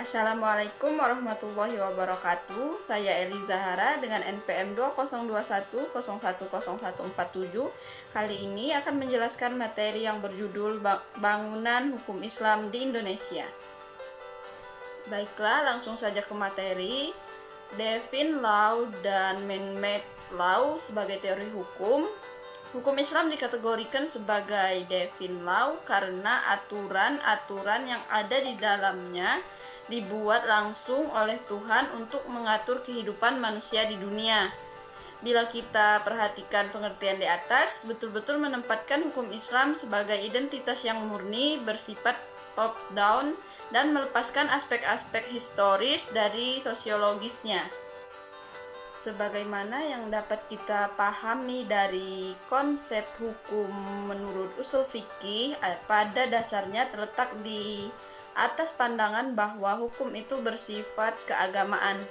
Assalamualaikum warahmatullahi wabarakatuh. Saya Eli Zahara dengan NPM 2021010147. Kali ini akan menjelaskan materi yang berjudul Bangunan Hukum Islam di Indonesia. Baiklah, langsung saja ke materi. Divine Law dan Man-made Law sebagai teori hukum. Hukum Islam dikategorikan sebagai divine law karena aturan-aturan yang ada di dalamnya dibuat langsung oleh Tuhan untuk mengatur kehidupan manusia di dunia. Bila kita perhatikan pengertian di atas, betul-betul menempatkan hukum Islam sebagai identitas yang murni, bersifat top down, dan melepaskan aspek-aspek historis dari sosiologisnya. Sebagaimana yang dapat kita pahami dari konsep hukum menurut usul fikih, pada dasarnya terletak di atas pandangan bahwa hukum itu bersifat keagamaan.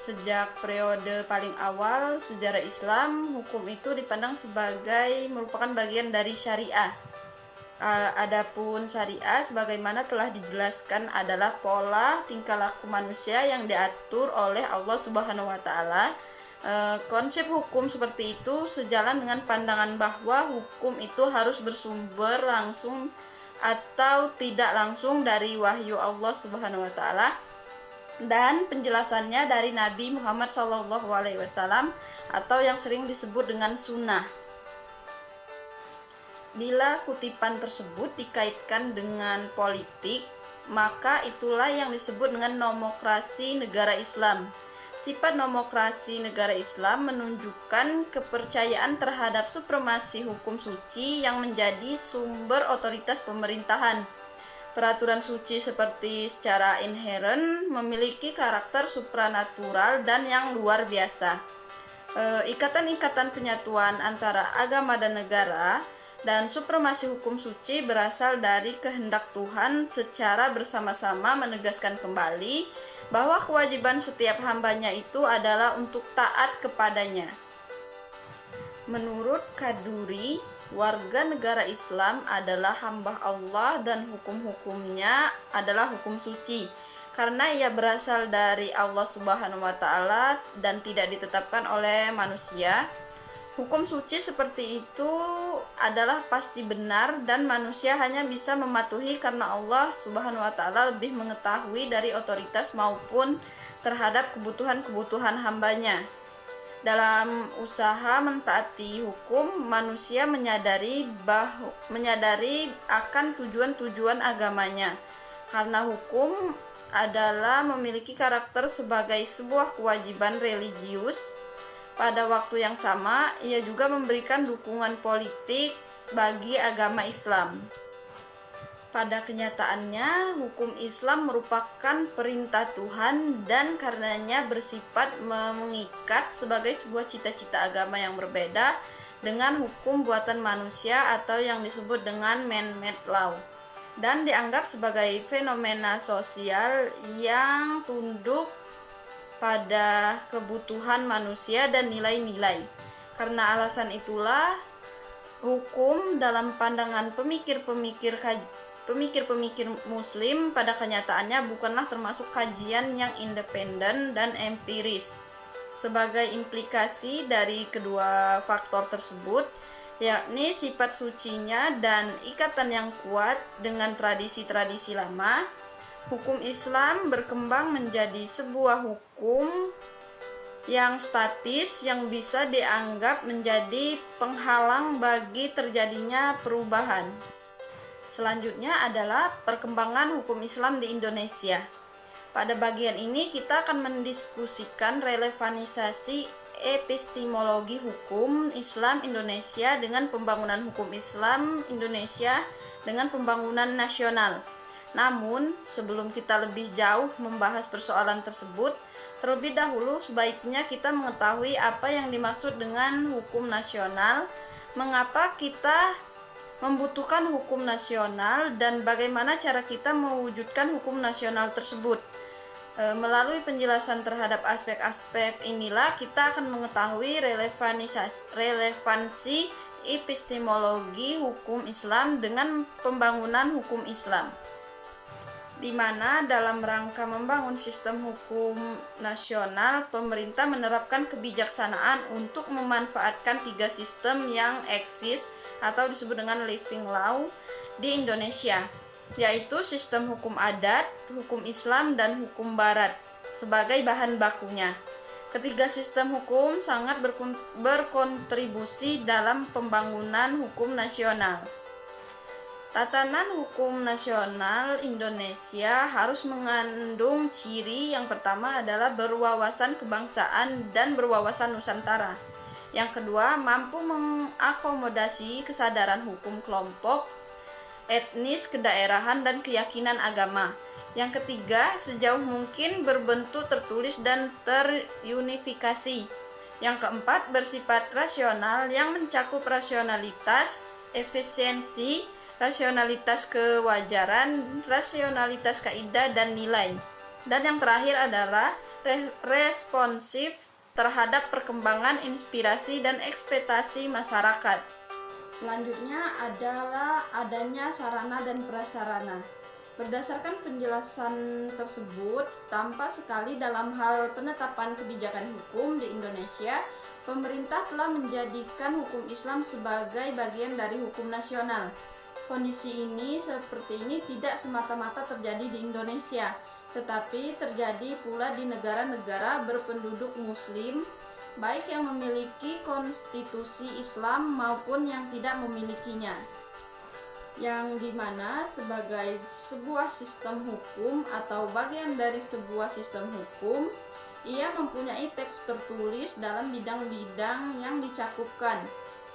Sejak periode paling awal sejarah Islam, hukum itu dipandang sebagai merupakan bagian dari syariah. Adapun syariah sebagaimana telah dijelaskan adalah pola tingkah laku manusia yang diatur oleh Allah Subhanahu wa taala. Konsep hukum seperti itu sejalan dengan pandangan bahwa hukum itu harus bersumber langsung atau tidak langsung dari wahyu Allah Subhanahu wa taala dan penjelasannya dari Nabi Muhammad SAW atau yang sering disebut dengan sunnah. Bila kutipan tersebut dikaitkan dengan politik, maka itulah yang disebut dengan nomokrasi negara Islam. Sifat nomokrasi negara Islam menunjukkan kepercayaan terhadap supremasi hukum suci yang menjadi sumber otoritas pemerintahan. Peraturan suci seperti secara inheren memiliki karakter supranatural dan yang luar biasa. Ikatan-ikatan penyatuan antara agama dan negara dan supremasi hukum suci berasal dari kehendak Tuhan secara bersama-sama menegaskan kembali bahwa kewajiban setiap hambanya itu adalah untuk taat kepadanya. Menurut Kaduri, warga negara Islam adalah hamba Allah dan hukum-hukumnya adalah hukum suci karena ia berasal dari Allah Subhanahu wa taala dan tidak ditetapkan oleh manusia. Hukum suci seperti itu adalah pasti benar dan manusia hanya bisa mematuhi karena Allah Subhanahu wa taala lebih mengetahui dari otoritas maupun terhadap kebutuhan-kebutuhan hambanya. Dalam usaha mentaati hukum, manusia menyadari akan tujuan-tujuan agamanya. Karena hukum adalah memiliki karakter sebagai sebuah kewajiban religius. Pada waktu yang sama, ia juga memberikan dukungan politik bagi agama Islam. Pada kenyataannya, hukum Islam merupakan perintah Tuhan dan karenanya bersifat mengikat sebagai sebuah cita-cita agama yang berbeda dengan hukum buatan manusia atau yang disebut dengan man-made law dan dianggap sebagai fenomena sosial yang tunduk pada kebutuhan manusia dan nilai-nilai. Karena alasan itulah, hukum dalam pandangan pemikir-pemikir Muslim pada kenyataannya bukanlah termasuk kajian yang independen dan empiris. Sebagai implikasi dari kedua faktor tersebut, yakni sifat sucinya dan ikatan yang kuat dengan tradisi-tradisi lama, hukum Islam berkembang menjadi sebuah hukum yang statis yang bisa dianggap menjadi penghalang bagi terjadinya perubahan. Selanjutnya adalah perkembangan hukum Islam di Indonesia. Pada bagian ini kita akan mendiskusikan relevanisasi epistemologi hukum Islam Indonesia dengan pembangunan hukum Islam Indonesia dengan pembangunan nasional. Namun, sebelum kita lebih jauh membahas persoalan tersebut, terlebih dahulu sebaiknya kita mengetahui apa yang dimaksud dengan hukum nasional, mengapa kita membutuhkan hukum nasional, dan bagaimana cara kita mewujudkan hukum nasional tersebut. Melalui penjelasan terhadap aspek-aspek inilah kita akan mengetahui relevansi epistemologi hukum Islam dengan pembangunan hukum Islam. di mana dalam rangka membangun sistem hukum nasional, pemerintah menerapkan kebijaksanaan untuk memanfaatkan 3 sistem yang eksis atau disebut dengan living law di Indonesia, yaitu sistem hukum adat, hukum Islam, dan hukum Barat sebagai bahan bakunya. Ketiga sistem hukum sangat berkontribusi dalam pembangunan hukum nasional. Tatanan hukum nasional Indonesia harus mengandung ciri yang pertama adalah berwawasan kebangsaan dan berwawasan Nusantara. Yang kedua, mampu mengakomodasi kesadaran hukum kelompok, etnis, kedaerahan, dan keyakinan agama. Yang ketiga, sejauh mungkin berbentuk tertulis dan terunifikasi. Yang keempat, bersifat rasional yang mencakup rasionalitas, efisiensi, rasionalitas kewajaran, rasionalitas kaidah dan nilai. Dan yang terakhir adalah responsif terhadap perkembangan, inspirasi, dan ekspektasi masyarakat. Selanjutnya adalah adanya sarana dan prasarana. Berdasarkan penjelasan tersebut, tampak sekali dalam hal penetapan kebijakan hukum di Indonesia, pemerintah telah menjadikan hukum Islam sebagai bagian dari hukum nasional. Kondisi ini seperti ini tidak semata-mata terjadi di Indonesia, tetapi terjadi pula di negara-negara berpenduduk Muslim, baik yang memiliki konstitusi Islam maupun yang tidak memilikinya, yang dimana sebagai sebuah sistem hukum atau bagian dari sebuah sistem hukum, ia mempunyai teks tertulis dalam bidang-bidang yang dicakupkan,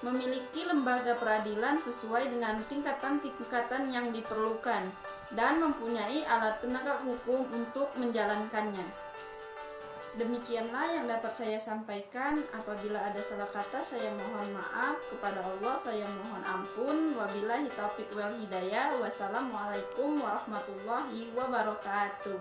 memiliki lembaga peradilan sesuai dengan tingkatan-tingkatan yang diperlukan, dan mempunyai alat penegak hukum untuk menjalankannya. Demikianlah yang dapat saya sampaikan. Apabila ada salah kata, saya mohon maaf. Kepada Allah saya mohon ampun. Wabillahi taufiq wal hidayah. Wassalamualaikum warahmatullahi wabarakatuh.